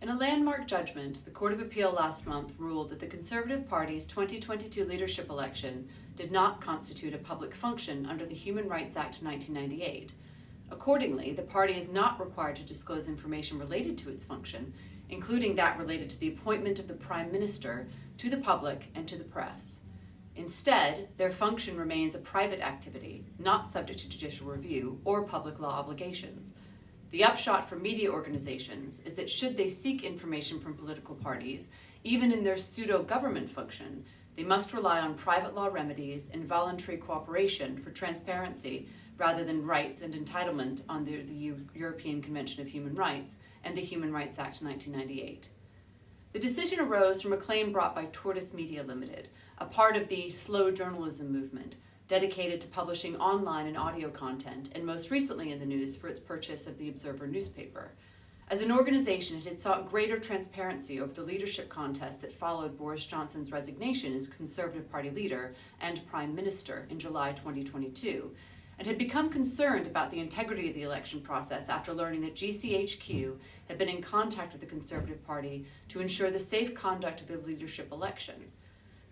In a landmark judgment, the Court of Appeal last month ruled that the Conservative Party's 2022 leadership election did not constitute a public function under the Human Rights Act of 1998. Accordingly, the party is not required to disclose information related to its function, including that related to the appointment of the Prime Minister, to the public and to the press. Instead, their function remains a private activity, not subject to judicial review or public law obligations. The upshot for media organizations is that should they seek information from political parties, even in their pseudo-government function, they must rely on private law remedies and voluntary cooperation for transparency rather than rights and entitlement under the European Convention of Human Rights and the Human Rights Act of 1998. The decision arose from a claim brought by Tortoise Media Ltd, a part of the slow journalism movement, dedicated to publishing online and audio content, and most recently in the news for its purchase of the Observer newspaper. As an organization, it had sought greater transparency over the leadership contest that followed Boris Johnson's resignation as Conservative Party leader and Prime Minister in July 2022, and had become concerned about the integrity of the election process after learning that GCHQ had been in contact with the Conservative Party to ensure the safe conduct of the leadership election.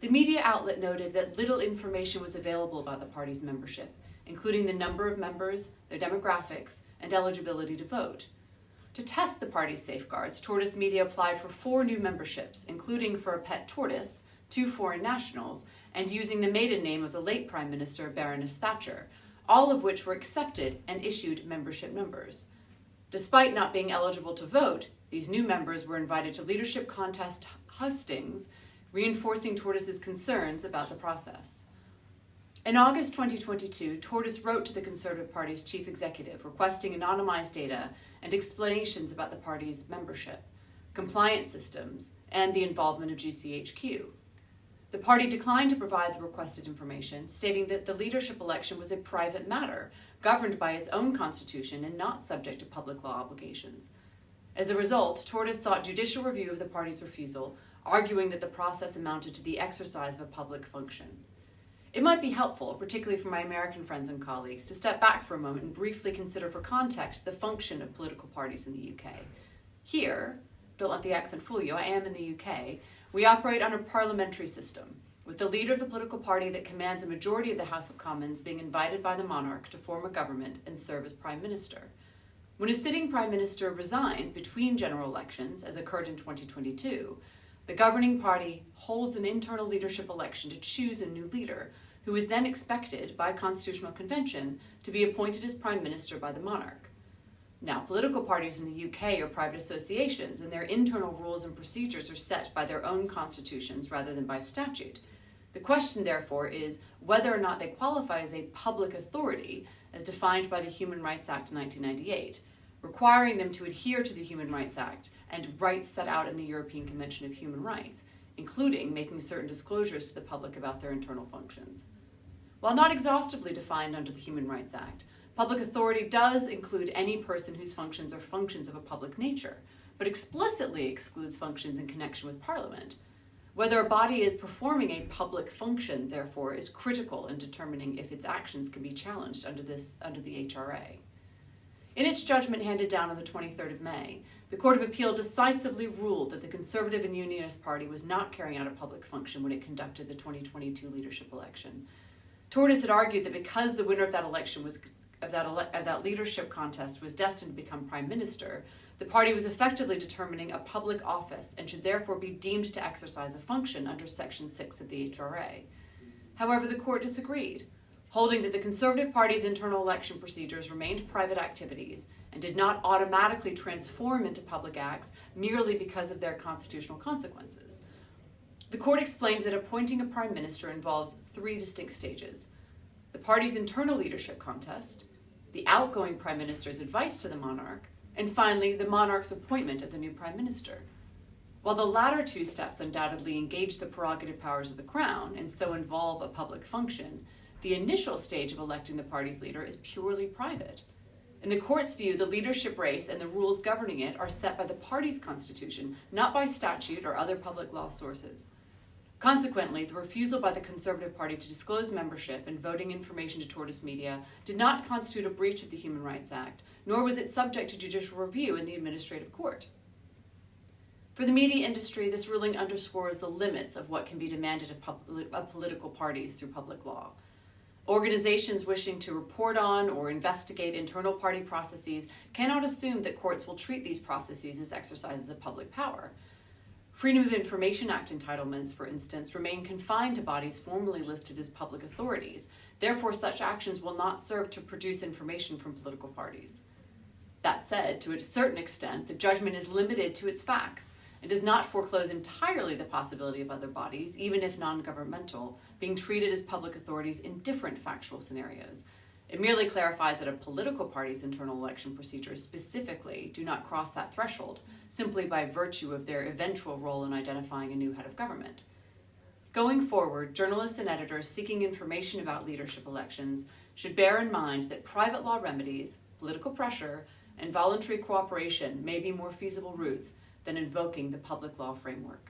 The media outlet noted that little information was available about the party's membership, including the number of members, their demographics, and eligibility to vote. To test the party's safeguards, Tortoise Media applied for 4 new memberships, including for a pet tortoise, 2 foreign nationals, and using the maiden name of the late Prime Minister Baroness Thatcher, all of which were accepted and issued membership numbers. Despite not being eligible to vote, these new members were invited to leadership contest hustings, reinforcing Tortoise's concerns about the process. In August 2022, Tortoise wrote to the Conservative Party's chief executive requesting anonymized data and explanations about the party's membership, compliance systems, and the involvement of GCHQ. The party declined to provide the requested information, stating that the leadership election was a private matter, governed by its own constitution and not subject to public law obligations. As a result, Tortoise sought judicial review of the party's refusal, arguing that the process amounted to the exercise of a public function. It might be helpful, particularly for my American friends and colleagues, to step back for a moment and briefly consider for context the function of political parties in the UK. Here, don't let the accent fool you, I am in the UK, we operate on a parliamentary system, with the leader of the political party that commands a majority of the House of Commons being invited by the monarch to form a government and serve as Prime Minister. When a sitting Prime Minister resigns between general elections, as occurred in 2022, the governing party holds an internal leadership election to choose a new leader, who is then expected, by constitutional convention, to be appointed as Prime Minister by the monarch. Now, political parties in the UK are private associations, and their internal rules and procedures are set by their own constitutions rather than by statute. The question, therefore, is whether or not they qualify as a public authority, as defined by the Human Rights Act of 1998, requiring them to adhere to the Human Rights Act and rights set out in the European Convention of Human Rights, including making certain disclosures to the public about their internal functions. While not exhaustively defined under the Human Rights Act, public authority does include any person whose functions are functions of a public nature, but explicitly excludes functions in connection with Parliament. Whether a body is performing a public function, therefore, is critical in determining if its actions can be challenged under the HRA. In its judgment handed down on the 23rd of May, the Court of Appeal decisively ruled that the Conservative and Unionist Party was not carrying out a public function when it conducted the 2022 leadership election. Tortoise had argued that because the winner of that election of that leadership contest was destined to become Prime Minister, the party was effectively determining a public office and should therefore be deemed to exercise a function under Section 6 of the HRA. However, the court disagreed, holding that the Conservative Party's internal election procedures remained private activities and did not automatically transform into public acts merely because of their constitutional consequences. The court explained that appointing a Prime Minister involves 3 distinct stages: the party's internal leadership contest, the outgoing Prime Minister's advice to the monarch, and finally, the monarch's appointment of the new Prime Minister. While the latter 2 steps undoubtedly engage the prerogative powers of the Crown and so involve a public function, the initial stage of electing the party's leader is purely private. In the court's view, the leadership race and the rules governing it are set by the party's constitution, not by statute or other public law sources. Consequently, the refusal by the Conservative Party to disclose membership and voting information to Tortoise Media did not constitute a breach of the Human Rights Act, nor was it subject to judicial review in the administrative court. For the media industry, this ruling underscores the limits of what can be demanded of political parties through public law. Organizations wishing to report on or investigate internal party processes cannot assume that courts will treat these processes as exercises of public power. Freedom of Information Act entitlements, for instance, remain confined to bodies formally listed as public authorities. Therefore, such actions will not serve to produce information from political parties. That said, to a certain extent, the judgment is limited to its facts and does not foreclose entirely the possibility of other bodies, even if non-governmental, being treated as public authorities in different factual scenarios. It merely clarifies that a political party's internal election procedures specifically do not cross that threshold, simply by virtue of their eventual role in identifying a new head of government. Going forward, journalists and editors seeking information about leadership elections should bear in mind that private law remedies, political pressure, and voluntary cooperation may be more feasible routes than invoking the public law framework.